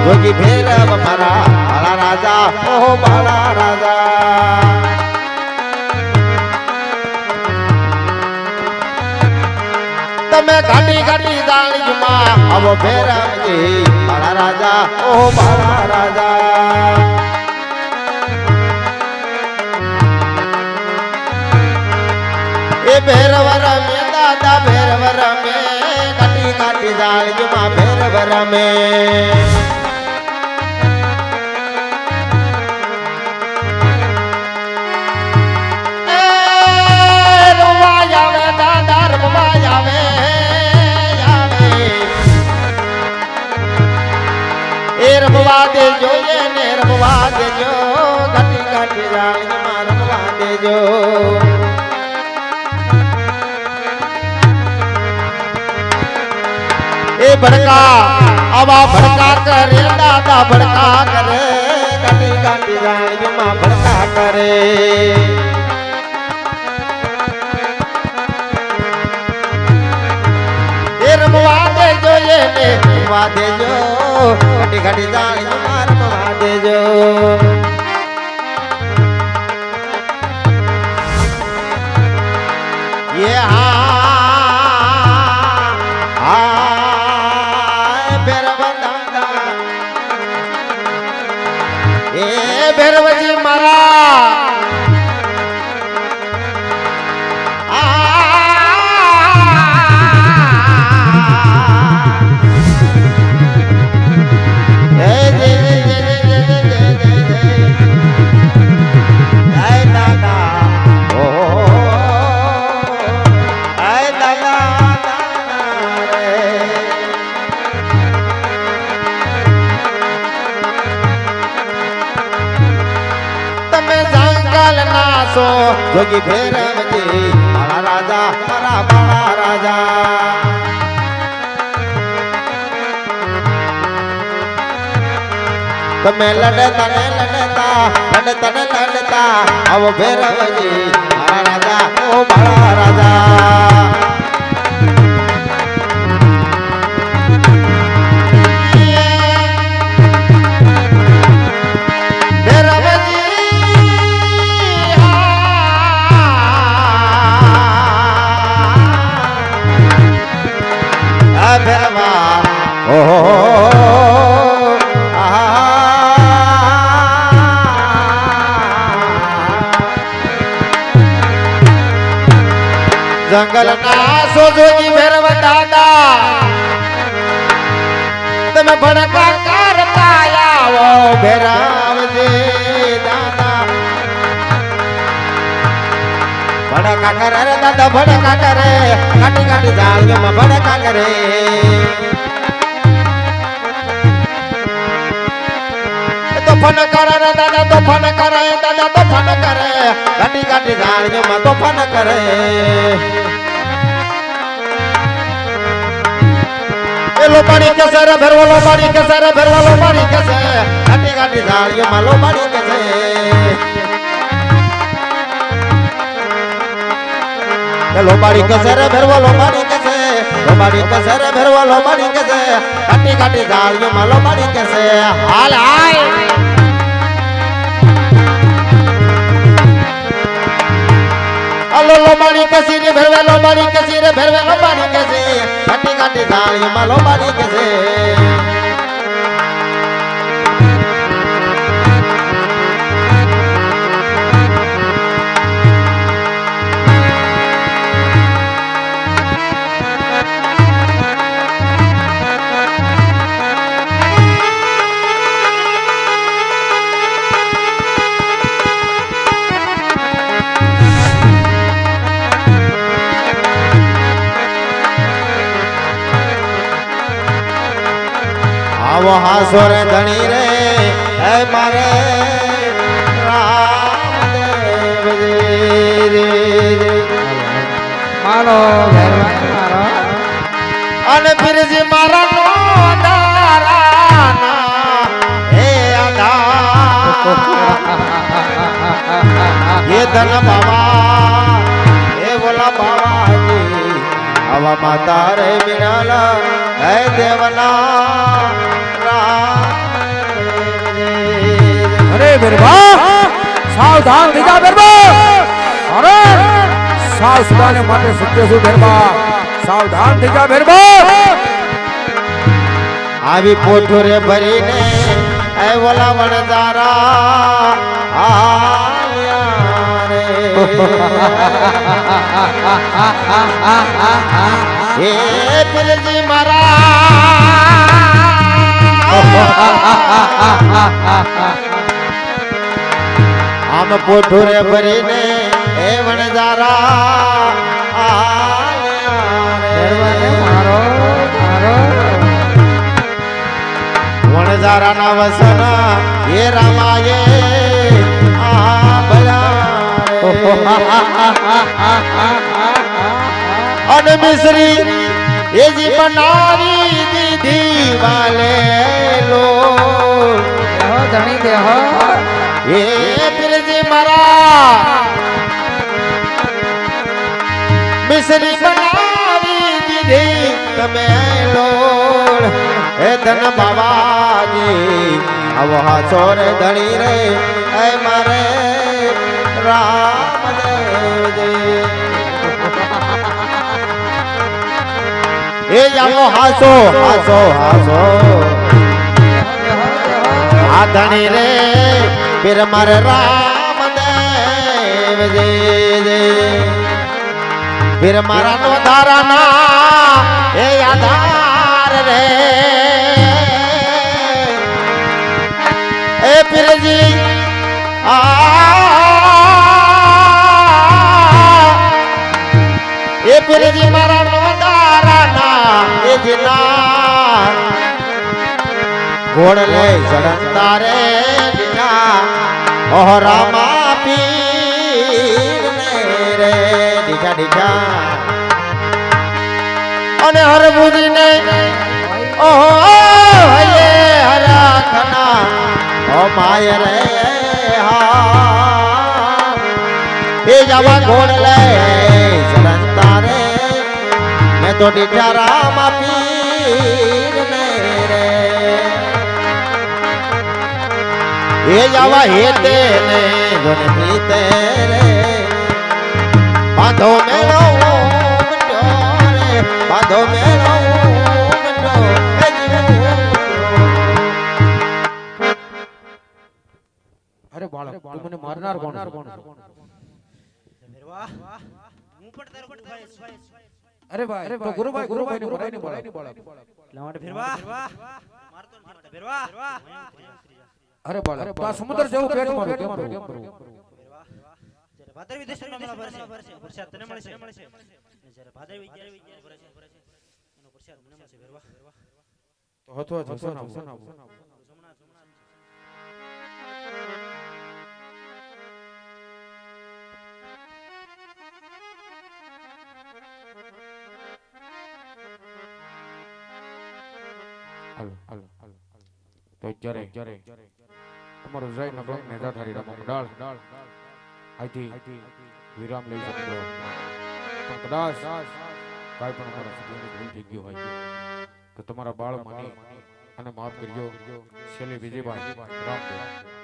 જોગી ભેરવ મારા બાળા રાજા ઓહો બાળા રાજા તમે ઘાટી ઘાટી જાણીમાં આવો ભેરવજી બાળા રાજા ઓહો બાળા રાજા એ ભેરવર મે દાદા ભેરવર મે ઘાટી ઘાટી જાણીમાં ભેરવર મે રમવા દેજો એને રમવા દેજો ઘાટી ઘાટી જાણીમાં રમવા દેજો એ ભડકા આવા ભડકા કરે દાદા ભડકા કરે ઘાટી ઘાટી જાણીમાં ભડકા કરે એ રમવા દેજો એને રમવા દેજો ઘાટી ઘાટી જાણીમાં રમવા દેજો એ ભેરવ દાદા એ ભેરવજી મારા જોગી ભેરવજી મારા રાજા મારા બાળા રાજા તમે લડતા ને લડતા આવો ભેરવજી મારા રાજા ઓ બાળા રાજા જંગલ ના સોજોજી ભેરવ દાદા તમે ભડકા કરતા આવો ભેરવજી દાદા ભડકા કરે રે દાદા ભડકા કરે ઘાટી ઘાટી જાળમાં ભડકા કરે તોફાન કરે રે દાદા તોફાન કરે દાદા તોફાન કરે ઘાટી ઘાટી જાળમાં તોફાન કરે લોબાડી કેસે રે ભેરવો લોબાડી કેસે રે ભેરવો લોબાડી કેસે ઘાટી ઘાટી જાળમાં લોબાડી કેસે લોબાડી કેસે રે ભેરવો લોબાડી કેસે લોબાડી કેસે રે ભેરવો લોબાડી કેસે ઘાટી ઘાટી જાળમાં લોબાડી કેસે હાલ હાય અલો લોબાડી કેસી રે ભેરવે લોબાડી કેસી રે ભેરવે લોબાડી કેસે ઘાટી ઘાટી જાળમાં લોબાડી કેસે આવો હાસો રે ધણી રે હે મારે રામદેવજી રે મારો મારો અને પીરજી મારા નો દારાના હે આધા ये धन बाबा हे बोला बाबा जी हवा माता रे बिनाला है देवना राम અરે બેરબા સાવધાન થઈ જા બેરબા અરે સાવ સુદાને માટે સત્ય છું બેરબા સાવધાન થઈ જા બેરબા આવી પોઠોરે ભરીને એ ઓલા વણજારા આયા રે એ પીરજી આમ પોઠોરે ભરીને એ વણજારા વણજારા ના વસન એ રામાએ અને મિશ્રી એ જી બનાવી દીધી વાલે લો ધણી દેહો એ પીરજી મારા મિશ્રી બનાવી દીધી તમે લોડ એ ધન બાબાજી આવા ચોર ધણી રે એ મારે રામદેવજી એ જામો હાસો હાસો હાસો આ ધણી રે પીર મારે રામદેવજી પીર મારા નો ધારાના એ આધાર રે એ પીરજી એ પીરજી મારા નો ધારાના એ જીના ઘોડ લે જડંતા રે દીના ઓહ રામા પીર રે દીઠા દીઠા અને હરભુજી ને ઓહો હે હરાખના ઓ માય રે હા એ જવા ઘોડ લે જડંતા રે મેં તો દીઠા રામા પીર ને રે એ જવા હેતે ને જોને પ્રીતે રે બાંધો મેળો બાંધો મેળો અરે બાળક તું મને મારનાર કોણ હું પણ તારો ભાઈ અરે ભાઈ તો ગુરુભાઈ ને બોલાય ને બાળક લાવડે ફેરવા મારતો નથી ફેરવા અરે બાળક તો આ સમુદ્ર જેવું પેટ મારું કેમ કરું જ્યારે ભાદર વિદેશમાં મારા ભરશે પ્રસાદ તને મળશે જ્યારે ભાદર વિચારે ભરશે એનો પ્રસાદ મને મળશે ફેરવા તો હતો જસો ના હાલો તો જ્યારે તમારું જય નગર નેતા થારી રમમ ડાળ આથી વિરામ લઈ શકતો પણ કદાચ કાઈ પણ અમારા સદીની ભૂલ થઈ ગયું હોય તો તમારા બાળ માની અને માફ કરજો શૈલી વિજયભાઈ રામદેવ